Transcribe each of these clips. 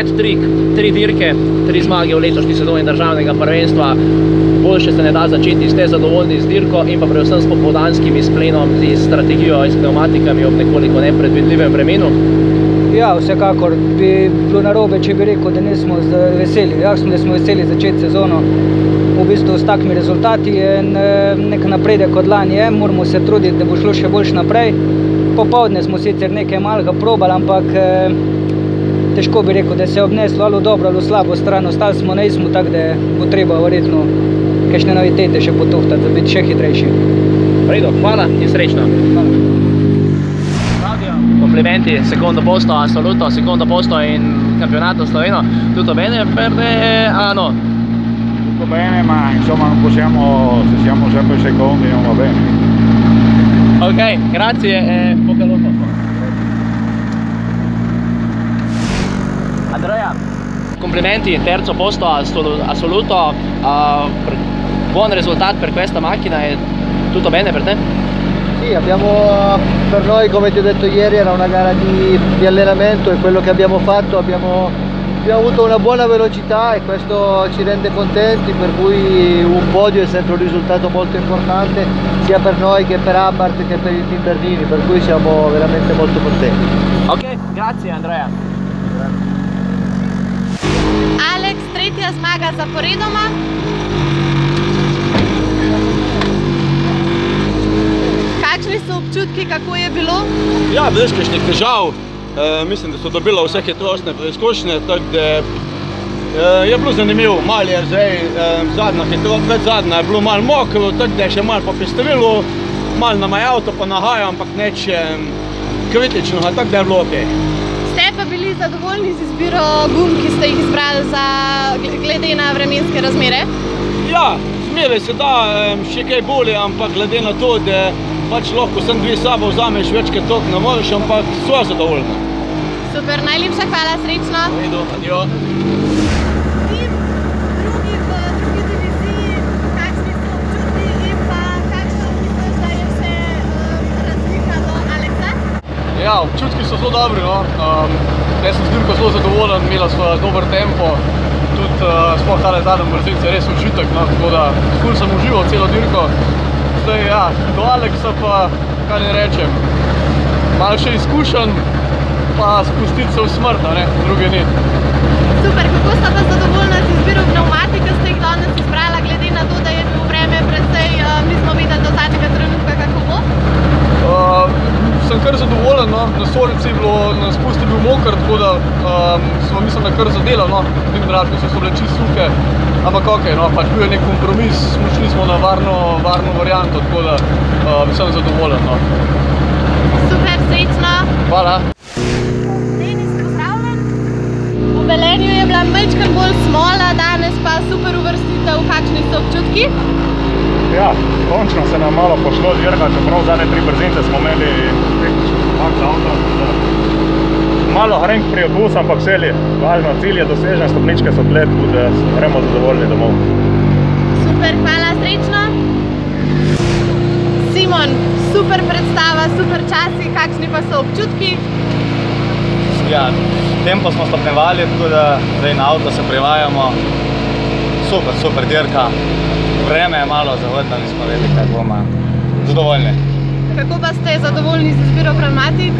hat-trick, 3 dirke, 3 zmage v letošnji sezoni državnega prvenstva. Boljše se ne da začeti, ste zadovoljni z dirko in pa predvsem s popoldanskim izplenom, z strategijo in s pneumatikami ob nekoliko nepredvidljivem vremenu? Ja, vsekakor bi bilo narobe, če bi rekel, da nismo veseli. Jasno, da smo veseli začeti sezono v bistvu s takimi rezultati in nek napredek od lani je. Moramo se truditi, da bo šlo še boljš naprej. Popovdne smo sicer nekaj malega probali, ampak težko bi rekel, da se je obneslo ali v dobro ali v slabo stran. Ostali smo na ismu, tako da bo treba verjetno kakšne novitete še potuhtati, da biti še hitrejši. Redo, hvala in srečno. Hvala. Complimenti, secondo posto assoluto, secondo posto in campionato sloveno. Tutto bene per te? Ah no. Tutto bene, ma insomma non possiamo, se siamo sempre secondi non va bene. Ok, grazie e bocca al lupo. Andrea, complimenti, terzo posto assoluto, buon risultato per questa macchina e tutto bene per te? Sì, per noi, come ti ho detto ieri, era una gara di allenamento e quello che abbiamo fatto, abbiamo avuto una buona velocità e questo ci rende contenti, per cui un podio è sempre un risultato molto importante sia per noi che per Abarth che per il Team Bernini, per cui siamo veramente molto contenti. Ok, grazie Andrea. Alex, tretja zmaga zaporedoma. Kakšni so občutki, kako je bilo? Ja, brez kakšnih težav. Mislim, da so dobila vse hitrostne preizkušnje, tako da je bilo zanimivo. Malo je zdaj zadnja hitrost, predzadnja je bilo malo mokro, tako da je še malo popestrilo, malo nam je avto pa nahaja, ampak neč kritično, tako da je bilo ok. Ste pa bili zadovoljni z izbiro gum, ki ste jih izbrali glede na vremenske razmere? Ja, zmeraj se da še kaj bolje, ampak glede na to, da pač lahko sem dve sabo vzameš več kot toliko ne moreš, ampak sva zadovoljna. Super, najlepša hvala, srečno. Redo, adijo. In drugi v drugi diviziji, kakšni so občutki in pa kakšno misliš, da je še razlika do Aleksa? Ja, občutki so zelo dobri, no. Jaz sem z dirko zelo zadovoljen, imela sva dober tempo, tudi sploh tale zadnji brzin je res užitek, no, tako da ful sem užival celo dirko. Zdaj, ja, do Aleksa pa, kaj ne rečem, malo še izkušen, pa spustiti se v smrt, ne, druge ni. Super, kako sta pa zadovoljna z izbiro pneumatik, ki ste jih danes izbrala, glede na to, da je bilo vreme precej, nismo videli do zadnjega trenutka, kako bo? Sem kar zadovoljen, no, na stolici je bilo, na spusti bil mokr, tako da smo, mislim, da kar zadela, no, dim dražbe so bile čisto suhe, ampak ok, no, pač bil je nek kompromis, šli smo na varno varianto, tako da sem zadovoljen, no. Super, srečno! Hvala! Denis, pozdravljen! V Velenju je bila majčkeno bolj smola, danes pa super uvrstitev, kakšni so občutki? Ja, končno se nam malo pošlo dirka, čeprav zadnje 3 brzince smo imeli max avto. Malo hrenk pri odbus, ampak vseli, važno, cilj je dosežen, stopničke so tle, tako da gremo zadovoljni domov. Super, hvala, srečno! Simon, super predstava, super časi, kakšni pa so občutki? Ja, tempo smo stopnevali, tako da zdaj na avto se privajamo. Super dirka. Vreme je malo zavodno, nismo vedeli, kaj bomo. Zadovoljni. Kako pa ste zadovoljni z izbiro pneumatik?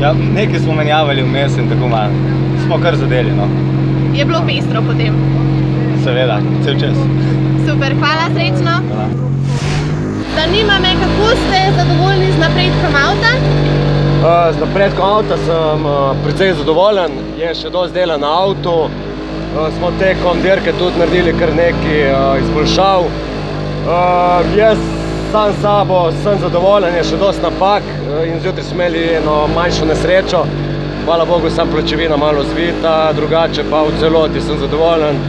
Ja, nekaj smo menjavali vmes in tako malo. Smo kar zadeli, no. Je bilo pestro potem? Seveda, cel čas. Super, hvala, srečno. Hvala. Zanima me, kako ste zadovoljni z napredkom avta? Z napredkom avta sem precej zadovoljen, je še dosti dela na avtu. Smo tekom dirke tudi naredili kar nekaj izboljšav. Jaz sam sabo sem zadovoljen, je še dosti napak in zjutraj smo imeli eno manjšo nesrečo. Hvala Bogu, sem pločevina malo zvita, drugače pa v celoti sem zadovoljen.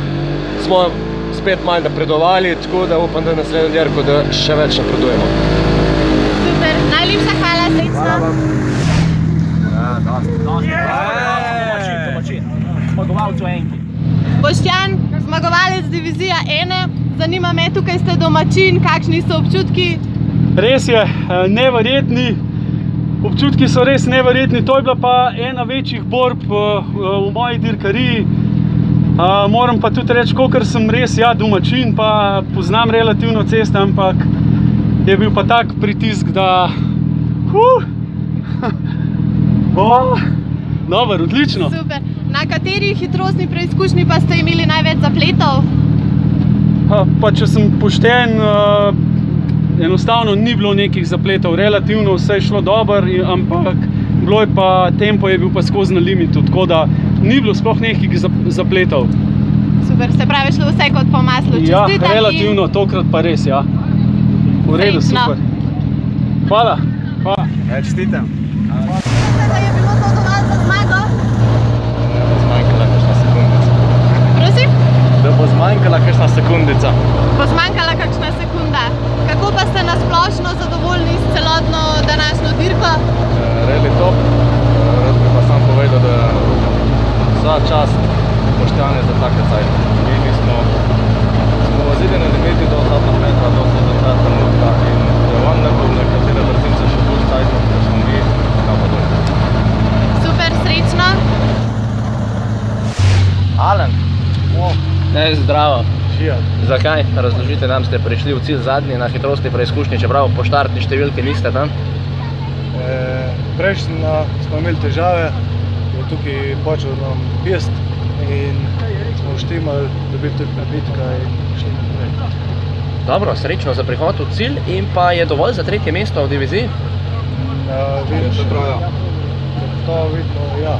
Smo spet malo napredovali, tako da upam, da naslednjo dirko da še več napredujemo. Super, najlepša hvala, srečno. Domačin. Zmagovalcu enki. Boštjan, zmagovalec divizija 1, zanima me, tukaj ste domačin, kakšni so občutki? Res je, neverjetni. Občutki so res neverjetni, to je bila pa ena večjih borb v moji dirkariji. Moram pa tudi reči, kolikor sem res domačin, pa poznam relativno ceste, ampak je bil pa tak pritisk, da... Dober, odlično. Super. Na kateri hitrostni preizkušnji pa ste imeli največ zapletov? Pa če sem pošten, enostavno ni bilo nekih zapletov, relativno vse je šlo dobro, ampak bilo je pa, tempo je bil pa skozi na limitu, tako da ni bilo sploh nekih zapletov. Super, se pravi šlo vse kot po maslu. Ja, relativno, tokrat pa res, ja. V redu, super. Hvala. Čestitam. Da je bilo to dovolj za zmago? Zmanjkala kakšna sekundica. Prosim? Da bo zmanjkala kakšna sekundica. Bo zmanjkala kakšna sekunda. Kako pa ste nasplošno zadovoljni s celotno današnjo dirko? Really top. Rad bi pa sam povedal, da vsa čast Boštjane za take cajte. Mi smo vozili na limiti do 2 metra, do 2 trenutka in da je on naredil nekatere vrtince še bolj cajte, da smo mi napadali. Super, srečno. Alen. Zdravo. Žija. Zakaj? Razložite nam, ste prišli v cilj zadnji na hitrostni preizkušnji, čeprav po štartni številki niste tam? Prejšnji smo imeli težave, je tukaj počel nam pest in smo štimali, dobili tudi prebitka in šli naprej. Dobro, srečno za prihod v cilj in pa je dovolj za 3. mesto v diviziji? To vidimo, ja.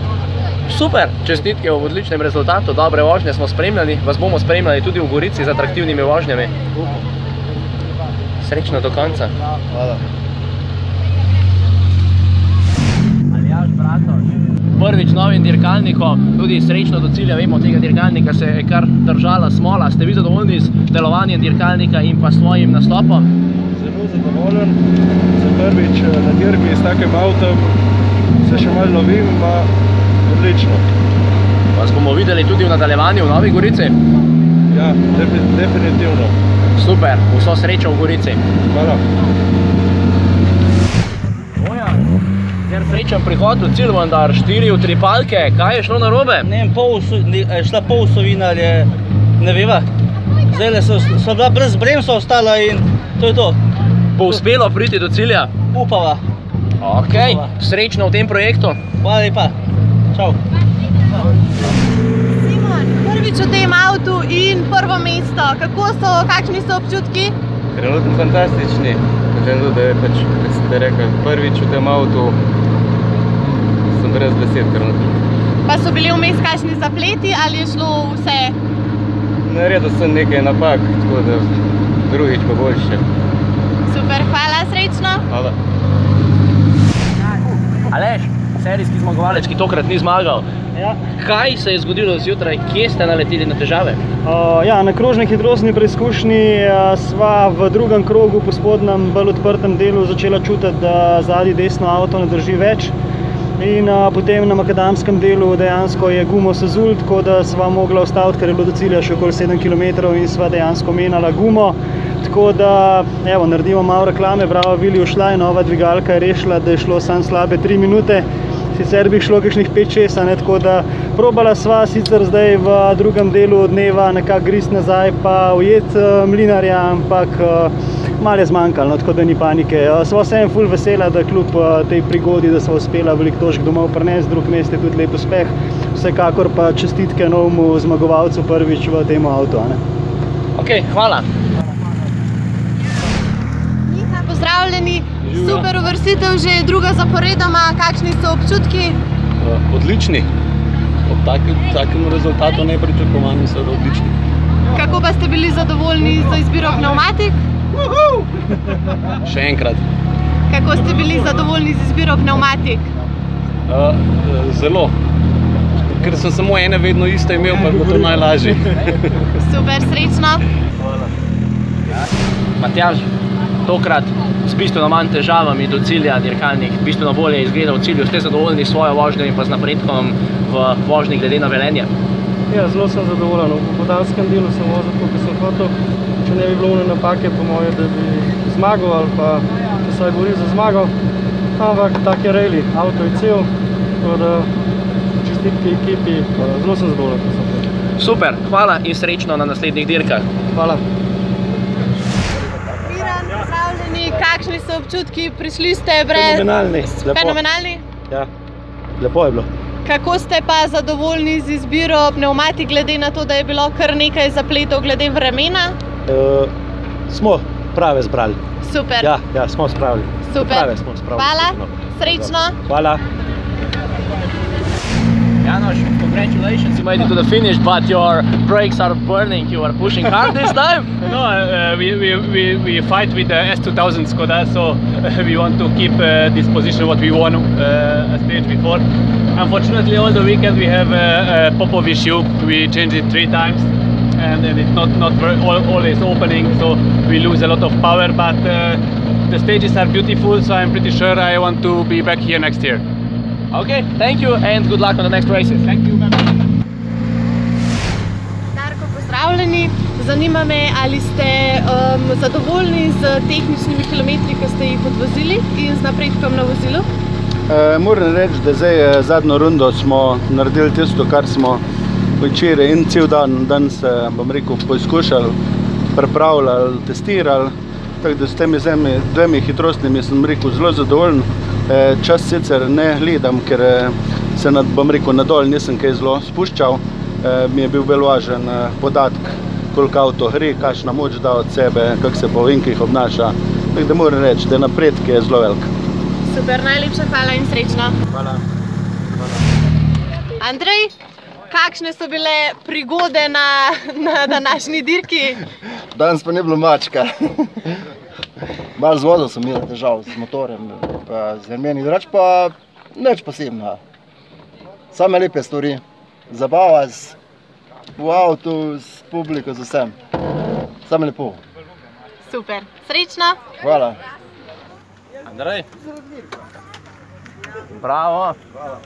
Super, čestitke v odličnem rezultatu, dobre vožnje smo spremljali, vas bomo spremljali tudi v Gorici z atraktivnimi vožnjami. Srečno do konca. Hvala. Prvič novim dirkalnikom, tudi srečno do cilja, vemo, tega dirkalnika se je kar držala smola. Ste vi zadovoljni z delovanjem dirkalnika in pa svojim nastopom? Zelo zadovoljen, za prvič na dirki s takim avtom se še malo lovim, pa odlično. Vas bomo videli tudi v nadaljevanju v Novi Gorici? Ja, definitivno. Super, vso srečo v Gorici. Hvala. Srečen prihod v cilj, vendar 4 utripalke, kaj je šlo narobe? Ne vem, je šla pol sovina ali je, ne veva. Zdaj so bila brez bremsa ostala in to je to. Bo uspelo priti do cilja? Upava. Ok, srečno v tem projektu. Hvala lepa. Čau. Simon, prvič v tem avtu in prvo mesto. Kakšni so občutki? Trenutno fantastični. Želim tudi, da je pač, kot ste rekli, prvič v tem avtu sem brez besed trenutno. Pa so bili vmes kakšni zapleti ali je šlo vse? Naredil sem nekaj napak, tako da drugič pa boljše. Super, hvala, srečno. Hvala. Aleš, serijski zmagovalec, ki tokrat ni zmagal. Ja. Kaj se je zgodilo zjutraj, kje ste naleteli na težave? Na krožni hitrostni preizkušnji sva v drugem krogu po spodnjem bolj odprtem delu začela čutiti, da zadnji desno avto ne drži več. In potem na makadamskem delu dejansko je gumo sezul, tako da sva mogla ustaviti, ker je bilo do cilja še okoli 7 km in sva dejansko menjala gumo. Tako da, evo, naredimo malo reklame, bravo Viliju šla in nova dvigalka je rešila, da je šlo samo slabe 3 minute. Sicer bi šlo kakšnih 5-6, tako da probala sva sicer zdaj v drugem delu dneva nekako grist nazaj pa ujet mlinarja, ampak malo je zmanjkalo, tako da ni panike. Sva vseeno ful vesela, da kljub tej prigodi, da sva uspela veliko točk domov prinesti, drug mest je tudi lep uspeh. Vsekakor pa čestitke novemu zmagovalcu prvič v tem avtu. Ok, hvala. Pozdravljeni, super uvrstitev, že druga zaporedoma, kakšni so občutki? Odlični. Ob takem rezultatu nepričakovani so odlični. Kako pa ste bili zadovoljni z izbiro pnevmatik? Še enkrat. Kako ste bili zadovoljni z izbiro pnevmatik? Zelo. Ker sem samo ene vedno isto imel, pa je bilo to najlažje. Super, srečno. Hvala. Matjaž, tokrat s bistveno manj težavami do cilja dirkalnik bistveno bolje izgleda v cilju. Ste zadovoljni s svojo vožnjo in pa z napredkom v vožnji glede na Velenje? Ja, zelo sem zadovoljen. V popoldanskem delu sem vozil, kot sem hotel. Če ne bi bilo one napake, po moje, da bi zmagal ali pa da se bori za zmago. ampak tak je rally, avto je cel, tako da čestitke ekipi, zelo sem zadovoljen. Super, hvala in srečno na naslednjih dirkah. Hvala. Miran, pozdravljeni, kakšni so občutki, prišli ste brez... Fenomenalni, lepo. Fenomenalni? Ja, lepo je bilo. Kako ste pa zadovoljni z izbiro pnevmatik, glede na to, da je bilo kar nekaj zapletov glede vremena? Smo prave zbrali. Super. Ja, smo spravili. Super. Prave smo spravili. Hvala, srečno. Hvala. Janoš, congratulations, you made it to the finish, but your brakes are burning, you are pushing hard this time? No, we fight with the S2000 Skoda, so we want to keep this position what we won a stage before. Unfortunately, all the weekend we have a pop-off issue. We changed it 3 times and it's not always opening, so we lose a lot of power, but the stages are beautiful, so I'm pretty sure I want to be back here next year. Okay, thank you and good luck on the next races. Thank you. Darko, pozdravljeni. Zanima me, ali ste zadovoljni z tehničnimi kilometri, ki ste jih odvozili in z napredkom na vozilu? Moram reči, da zdaj zadnjo rundo smo naredili tisto, kar smo včeraj in cel dan se, bom rekel, poizkušali, pripravljali, testirali. Tako da s temi dvemi hitrostnimi sem rekel zelo zadovoljen. Čas sicer ne gledam, ker se bom rekel nadol nisem kaj zelo spuščal. Mi je bil bolj važen podatek, koliko avto gre, kakšna moč da od sebe, kako se po ovinkih obnaša. Tako da moram reči, da napredek je zelo velik. Super, najlepša hvala in srečno. Hvala. Andrej, kakšne so bile prigode na današnji dirki? Danes pa ni bilo mačka. Malo z vodo sem imel težav z motorjem, pa z jermeni, drugače pa nič posebno. Same lepe stvari, zabava v avtu, s publiko, z vsem. Same lepo. Super, srečno. Hvala. Andrej. Bravo. Hvala.